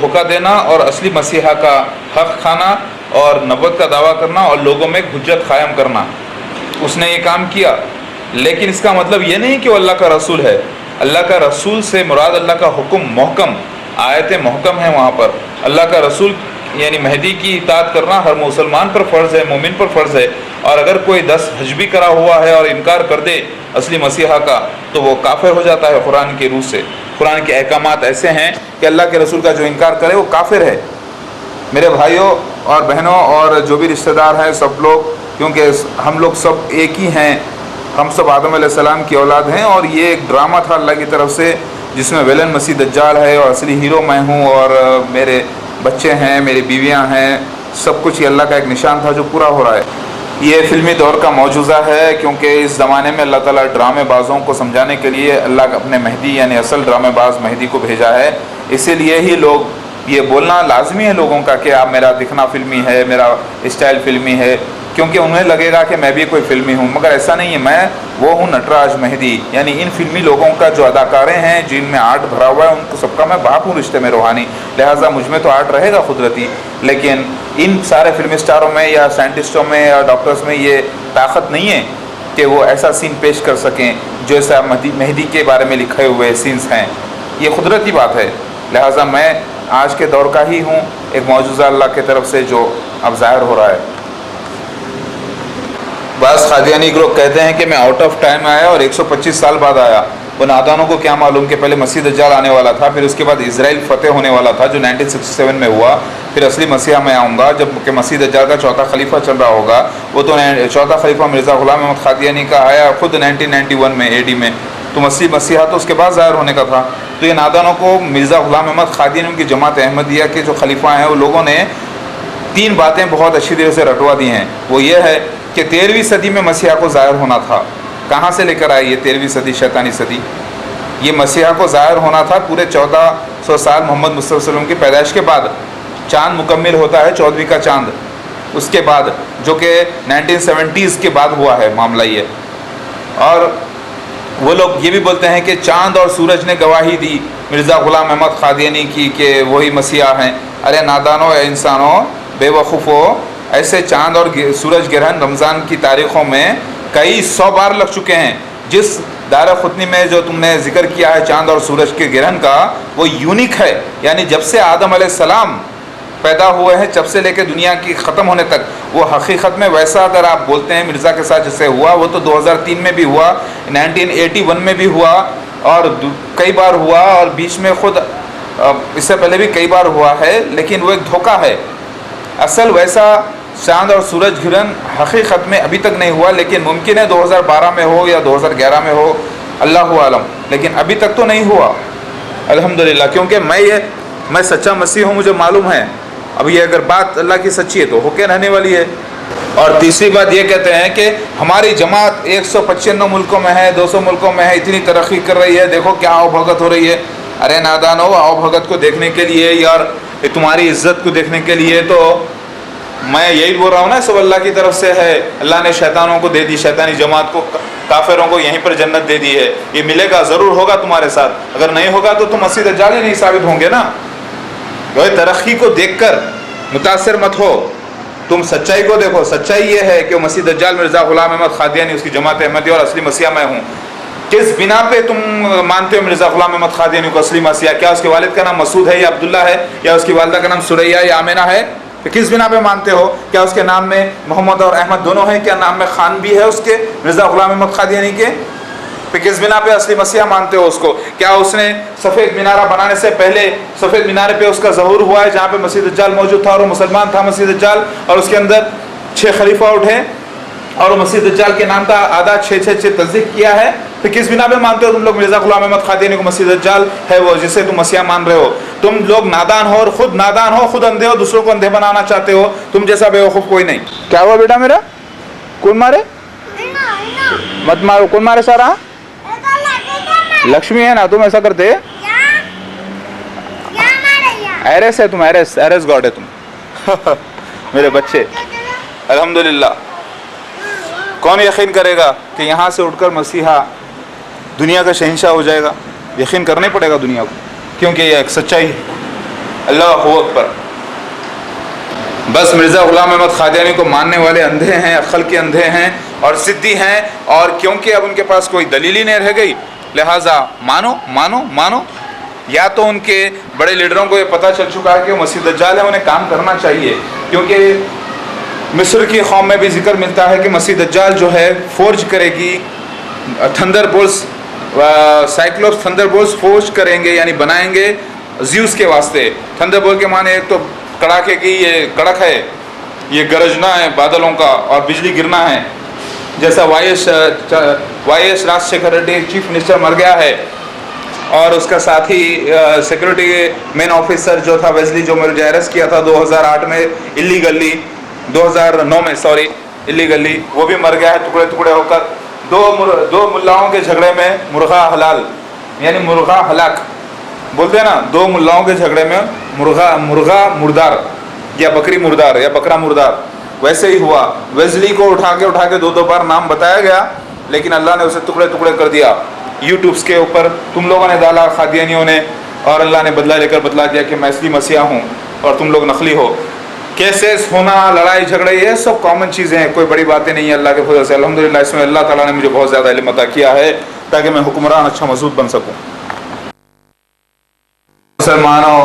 धोखा देना और असली मसीहा का हक खाना और नबूवत का दावा करना और लोगों में हुज्जत कायम करना, उसने ये काम किया। लेकिन इसका मतलब ये नहीं कि वो अल्लाह का रसूल है। अल्लाह का रसूल से मुराद अल्लाह का हुक्म महकम, आयत महकम है। वहाँ पर अल्लाह का रसूल यानी महदी की इताअत करना हर मुसलमान पर फ़र्ज़ है, मोमिन पर फ़र्ज़ है। और अगर कोई 10 हज भी करा हुआ है और इनकार कर दे असली मसीहा का, तो वो काफिर हो जाता है कुरान के रूह से। कुरान के अहकामात ऐसे हैं कि अल्लाह के रसूल का जो इनकार करे वो काफिर है। मेरे भाइयों और बहनों और जो भी रिश्तेदार हैं सब लोग, क्योंकि हम लोग सब एक ही हैं, हम सब आदम अलैहिस्सलाम की औलाद हैं। और ये एक ड्रामा था अल्लाह की तरफ से, जिसमें विलन मसीह दज्जाल है और असली हीरो मैं हूँ और मेरे बच्चे हैं, मेरी बीवियाँ हैं, सब कुछ ये अल्लाह का एक निशान था जो पूरा हो रहा है। ये फ़िल्मी दौर का मौजूज़ा है, क्योंकि इस ज़माने में अल्लाह ताला ड्रामेबाज़ों को समझाने के लिए अल्लाह अपने मेहदी यानी असल ड्रामेबाज मेहदी को भेजा है। इसीलिए ही लोग ये बोलना लाजमी है लोगों का कि आप मेरा दिखना फ़िल्मी है, मेरा स्टाइल फ़िल्मी है, क्योंकि उन्हें लगेगा कि मैं भी कोई फ़िल्मी हूँ। मगर ऐसा नहीं है, मैं वो हूँ नटराज मेहदी। यानी इन फ़िल्मी लोगों का जो अदाकारें हैं, जिनमें आर्ट भरा हुआ है, उनको सबका मैं बाप हूँ रिश्ते में रूहानी, लिहाजा मुझ में तो आर्ट रहेगा कुदरती। लेकिन इन सारे फिल्म स्टारों में या साइंटिस्टों में या डॉक्टर्स में ये ताकत नहीं है कि वो ऐसा सीन पेश कर सकें जो ऐसा मेहदी के बारे में लिखे हुए सीन्स हैं। ये कुदरती बात है। लिहाजा मैं आज के दौर का ही हूँ, एक मौजूज़ा अल्लाह की तरफ से जो अब ज़ाहिर हो रहा है। बाज़ कादियानी ग्रुप कहते हैं कि मैं आउट ऑफ टाइम आया और 125 साल बाद आया। वो नादानों को क्या मालूम कि पहले मसीह दज्जाल आने वाला था, फिर उसके बाद इज़राइल फ़तेह होने वाला था जो 1967 में हुआ, फिर असली मसीहा मैं आऊँगा जब कि मसीह दज्जाल का चौथा खलीफा चल रहा होगा। वो तो चौथा खलीफा मिर्ज़ा ग़ुलाम अहमद कादियानी का आया खुद 1991 में AD में, तो मसीहा तो उसके बाद ज़ाहिर होने का था। तो ये नादानों को मिर्ज़ा ग़ुलाम अहमद कादियानी की जमात अहमदिया के जो खलीफा हैं, वो लोगों ने 3 बातें बहुत अच्छी तरह से रटवा दी हैं। वो ये है कि 13वीं सदी में मसीहा को ज़ाहिर होना था। कहाँ से लेकर आई ये 13वीं सदी, शैतानी सदी? ये मसीहा को ज़ाहिर होना था पूरे 1400 साल मोहम्मद मुस्तफ़ा सल्लल्लाहु अलैहि वसल्लम की पैदाइश के बाद। चाँद मुकम्मिल होता है 14वीं का चाँद, उसके बाद, जो कि 1970s के बाद हुआ है मामला ये। और वो लोग ये भी बोलते हैं कि चाँद और सूरज ने गवाही दी मिर्ज़ा ग़ुलाम अहमद कादियानी की कि वही मसीहा हैं। अरे नादानों, इंसानों, बेवकूफ़ों, ऐसे चाँद और सूरज ग्रहण रमज़ान की तारीख़ों में कई 100 बार लग चुके हैं। जिस दार-ए-ख़ुतनी में जो तुमने ज़िक्र किया है चाँद और सूरज के ग्रहण का, वो यूनिक है। यानी जब से आदम अलैहिस्सलाम पैदा हुए हैं, जब से लेकर दुनिया की ख़त्म होने तक, वो हकीकत में वैसा अगर आप बोलते हैं मिर्ज़ा के साथ जैसे हुआ, वो तो 2003 में भी हुआ, 1981 में भी हुआ और कई बार हुआ, और बीच में ख़ुद इससे पहले भी कई बार हुआ है। लेकिन वो एक धोखा है। असल वैसा चाँद और सूरज ग्रहण हकीकत में अभी तक नहीं हुआ, लेकिन मुमकिन है 2012 में हो या 2011 में हो, अल्लाहु आलम, लेकिन अभी तक तो नहीं हुआ अल्हम्दुलिल्लाह। क्योंकि मैं सच्चा मसीह हूँ, मुझे मालूम है। अब ये अगर बात अल्लाह की सच्ची है तो होके रहने वाली है। और तीसरी बात ये कहते हैं कि हमारी जमात 195 मुल्कों में है, 200 मुल्कों में है, इतनी तरक्की कर रही है, देखो क्या आवभगत हो रही है। अरे नादानो, आवभगत को देखने के लिए यार, तुम्हारी इज्जत को देखने के लिए तो मैं यही बोल रहा हूँ ना, सब अल्लाह की तरफ से है। अल्लाह ने शैतानों को दे दी, शैतानी जमात को, काफिरों को यहीं पर जन्नत दे दी है। ये मिलेगा, ज़रूर होगा तुम्हारे साथ। अगर नहीं होगा तो तुम मसीह दज्जाल ही नहीं साबित होंगे ना। तरक्की को देखकर मुतासिर मत हो, तुम सच्चाई को देखो। सच्चाई ये है कि मसीह दज्जाल मिर्ज़ा ग़ुलाम अहमद कादियानी, उसकी जमात अहमदी और असली मसीहा मैं हूँ। किस बिना पे तुम मानते हो मिर्ज़ा ग़ुलाम अहमद कादियानी को असली मसीहा? क्या उसके वालिद का नाम मसूद है या अब्दुल्ला है, या उसकी वालिदा का नाम सुरैया या आमिना है? तो किस बिना पे मानते हो? क्या उसके नाम में मोहम्मद और अहमद दोनों हैं? क्या नाम में खान भी है उसके, मिर्ज़ा ग़ुलाम अहमद कादियानी के? फिर किस बिना पे असली मसीहा मानते हो उसको? क्या उसने सफ़ेद मीनारा बनाने से पहले सफ़ेद मीनारे पे उसका ज़हूर हुआ है, जहाँ पे मसीह दज्जाल मौजूद था और वो मुसलमान था मसीह दज्जाल, और उसके अंदर 6 खलीफा उठे और वो मसीह दज्जाल के नाम का आधा 6 तस्दीक किया है? फिर किस बिना पे मानते हो तुम लोग मिर्ज़ा ग़ुलाम अहमद कादियानी को मसीह दज्जाल है वो जिसे तुम मसीहा मान रहे हो? तुम लोग नादान हो, और खुद नादान हो, खुद अंधे हो, दूसरों को अंधे बनाना चाहते हो। तुम जैसा बेवकूफ़ कोई नहीं। क्या हुआ बेटा मेरा? कौन मारे? मत मारो। कौन मारे? सारा लक्ष्मी है ना, तुम ऐसा करते? एरेस है तुम, एरेस गॉड है तुम। मेरे बच्चे, अल्हम्दुलिल्लाह। कौन यकीन करेगा कि यहाँ से उठकर मसीहा दुनिया का शहंशाह हो जाएगा? यकीन करना ही पड़ेगा दुनिया को, क्योंकि यह एक सच्चाई है। अल्लाह अकबर। बस मिर्ज़ा ग़ुलाम अहमद क़ादियानी को मानने वाले अंधे हैं, अक्ल के अंधे हैं और ज़िद्दी हैं, और क्योंकि अब उनके पास कोई दलील ही नहीं रह गई, लिहाजा मानो मानो मानो। या तो उनके बड़े लीडरों को ये पता चल चुका है कि वो मसीह दज्जाल है, उन्हें काम करना चाहिए, क्योंकि मिस्र की कौम में भी जिक्र मिलता है कि मसीह दज्जाल जो है फोर्ज करेगी, थंडरबोल्ट्स, साइक्लोप्स थंडरबोल्ट्स फोर्ज करेंगे, यानी बनाएंगे ज़्यूस के वास्ते। थंडरबोल्ट के माने एक तो कड़ाके की ये कड़क है, ये गरजना है बादलों का और बिजली गिरना है, जैसा वाई.एस. राजशेखर रेड्डी चीफ मिनिस्टर मर गया है और उसका साथी सिक्योरिटी मेन ऑफिसर जो था वेस्ली, जो मुझे अरेस्ट किया था 2008 में इलीगली, 2009 में सॉरी इलीगली, वो भी मर गया है टुकड़े टुकड़े होकर। दो मुल्लाओं के झगड़े में मुर्गा हलाल यानी मुर्गा हलाक बोलते हैं ना, दो मुल्लाओं के झगड़े में मुर्गा मुर्दार या बकरी मुर्दार या बकरा मुर्दार, वैसे ही हुआ। वेस्ली को उठा के दो बार नाम बताया गया, लेकिन अल्लाह ने उसे टुकड़े टुकड़े कर दिया। यूट्यूब्स के ऊपर तुम लोगों ने डाला, क़ादियानियों ने, और अल्लाह ने बदला लेकर बदला दिया कि मैं असली मसीहा हूँ और तुम लोग नकली हो। केसेस होना, लड़ाई झगड़े, ये सब कॉमन चीज़ें हैं, कोई बड़ी बातें नहीं है अल्लाह के फजल से। अल्हम्दुलिल्लाह इसमें अल्लाह ताला ने मुझे बहुत ज़्यादा इल्म अता किया है ताकि मैं हुक्मरान अच्छा मजबूत बन सकूँ। मुसलमानों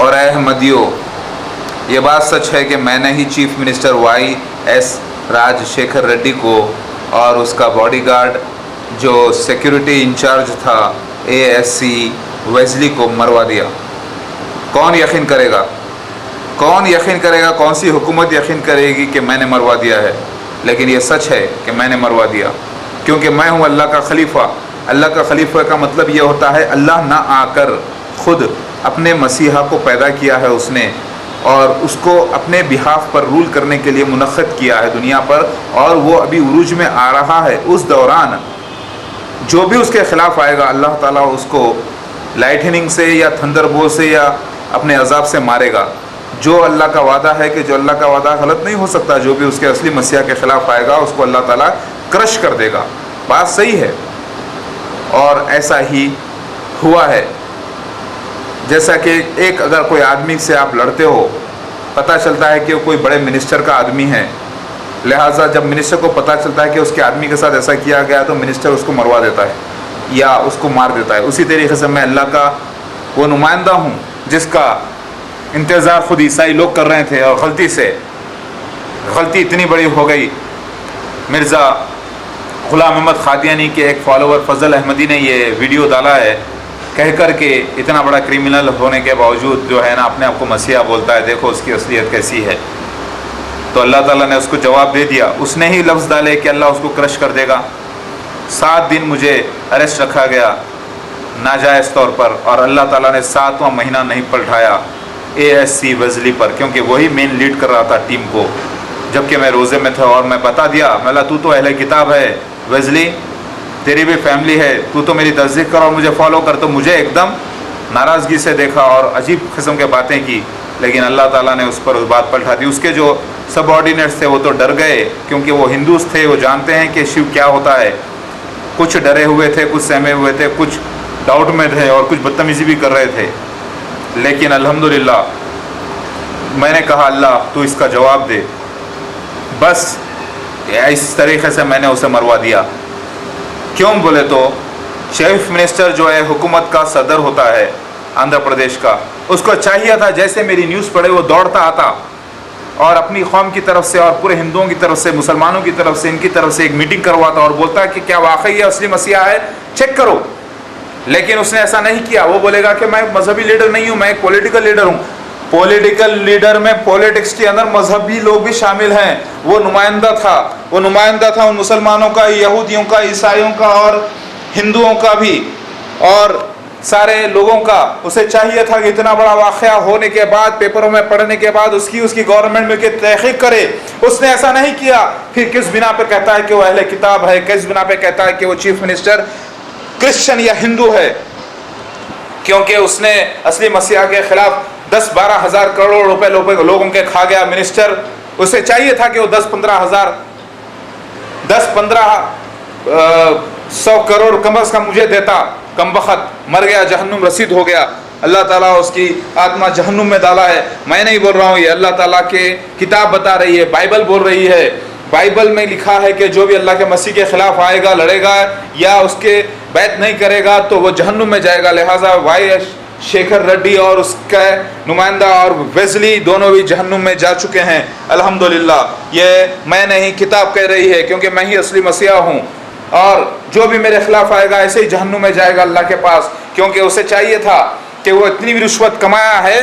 और अहमदियों, ये बात सच है कि मैंने ही चीफ मिनिस्टर वाई.एस. राजशेखर रेड्डी को और उसका बॉडीगार्ड जो सिक्योरिटी इंचार्ज था ASC वेस्ली को मरवा दिया। कौन यकीन करेगा, कौन यकीन करेगा, कौन सी हुकूमत यकीन करेगी कि मैंने मरवा दिया है? लेकिन ये सच है कि मैंने मरवा दिया, क्योंकि मैं हूँ अल्लाह का खलीफा। अल्लाह का खलीफा का मतलब ये होता है अल्लाह ना आकर खुद अपने मसीहा को पैदा किया है उसने, और उसको अपने बिहाफ पर रूल करने के लिए मुनक़्क़द किया है दुनिया पर, और वो अभी उरूज में आ रहा है। उस दौरान जो भी उसके ख़िलाफ़ आएगा अल्लाह ताला उसको लाइटनिंग से या थंडरबोल्ट से या अपने अजाब से मारेगा। जो अल्लाह का वादा है कि जो अल्लाह का वादा गलत नहीं हो सकता, जो भी उसके असली मसीहा के ख़िलाफ़ आएगा उसको अल्लाह ताला क्रश कर देगा। बात सही है और ऐसा ही हुआ है। जैसा कि एक अगर कोई आदमी से आप लड़ते हो, पता चलता है कि वो कोई बड़े मिनिस्टर का आदमी है, लिहाजा जब मिनिस्टर को पता चलता है कि उसके आदमी के साथ ऐसा किया गया तो मिनिस्टर उसको मरवा देता है या उसको मार देता है। उसी तरीके से मैं अल्लाह का वो नुमाइंदा हूँ जिसका इंतज़ार ख़ुद ईसाई लोग कर रहे थे, और गलती इतनी बड़ी हो गई। मिर्ज़ा ग़ुलाम अहमद क़ादियानी के एक फॉलोवर फ़ज़ल अहमदी ने ये वीडियो डाला है, कह कर के इतना बड़ा क्रिमिनल होने के बावजूद जो है ना अपने आप को मसीहा बोलता है, देखो उसकी असलियत कैसी है। तो अल्लाह ताला ने उसको जवाब दे दिया, उसने ही लफ्ज़ डाले कि अल्लाह उसको क्रश कर देगा। 7 दिन मुझे अरेस्ट रखा गया नाजायज़ तौर पर, और अल्लाह ताला ने 7वां महीना नहीं पलटाया ASC वेस्ली पर, क्योंकि वही मेन लीड कर रहा था टीम को, जबकि मैं रोज़े में था। और मैं बता दिया, मैं तू तो अहले किताब है वेस्ली, तेरी भी फैमिली है, तू तो मेरी तस्दीक कर और मुझे फॉलो कर। तो मुझे एकदम नाराज़गी से देखा और अजीब किस्म के बातें की, लेकिन अल्लाह ताला ने उस पर उस बात पलटा दी। उसके जो सबऑर्डिनेट्स थे वो तो डर गए, क्योंकि वो हिंदूस थे, वो जानते हैं कि शिव क्या होता है। कुछ डरे हुए थे, कुछ सहमे हुए थे, कुछ डाउट में थे और कुछ बदतमीज़ी भी कर रहे थे। लेकिन अल्हम्दुलिल्लाह मैंने कहा अल्लाह तू इसका जवाब दे, बस इस तरीक़े से मैंने उसे मरवा दिया। क्यों बोले तो चीफ मिनिस्टर जो है हुकूमत का सदर होता है आंध्र प्रदेश का, उसको चाहिए था जैसे मेरी न्यूज़ पढ़े वो दौड़ता आता और अपनी कौम की तरफ से और पूरे हिंदुओं की तरफ से, मुसलमानों की तरफ से, इनकी तरफ से एक मीटिंग करवाता और बोलता कि क्या वाकई ये असली मसीहा है, चेक करो। लेकिन उसने ऐसा नहीं किया। वो बोलेगा कि मैं मजहबी लीडर नहीं हूँ, मैं एक पॉलिटिकल लीडर हूँ। पॉलिटिकल लीडर में पॉलिटिक्स के अंदर मजहबी लोग भी शामिल हैं। वो नुमाइंदा था उन मुसलमानों का, यहूदियों का, ईसाइयों का और हिंदुओं का भी, और सारे लोगों का। उसे चाहिए था कि इतना बड़ा वाक़या होने के बाद, पेपरों में पढ़ने के बाद उसकी गवर्नमेंट में तहकीक करे। उसने ऐसा नहीं किया। फिर किस बिना पर कहता है कि वो अहले किताब है, किस बिना पर कहता है कि वो चीफ मिनिस्टर क्रिश्चियन या हिंदू है, क्योंकि उसने असली मसीहा के खिलाफ 10-12 हज़ार करोड़ रुपए लोगों के खा गया मिनिस्टर। उसे चाहिए था कि वो 10-15 100 करोड़ कम अज़ कम मुझे देता। कमबख्त मर गया, जहन्नुम रसीद हो गया। اللہ تعالیٰ اس کی آتما جہنم میں ڈالا ہے. میں نہیں بول رہا ہوں، یہ اللہ تعالیٰ کے کتاب بتا رہی ہے، بائبل بول رہی ہے. بائبل میں لکھا ہے کہ جو بھی اللہ کے مسیح کے خلاف آئے گا، لڑے گا یا اس کے بیعت نہیں کرے گا تو وہ جہنم میں جائے گا. لہٰذا وائی شیکھر ریڈی اور اس کا نمائندہ اور ویزلی دونوں بھی جہنم میں جا چکے ہیں. الحمدللہ یہ میں نہیں، کتاب کہہ رہی ہے، کیونکہ میں ہی اصلی مسیحا ہوں. اور جو بھی میرے خلاف آئے گا ایسے ہی جہنم میں جائے گا اللہ کے پاس، کیونکہ اسے چاہیے تھا کہ وہ اتنی بھی رشوت کمایا ہے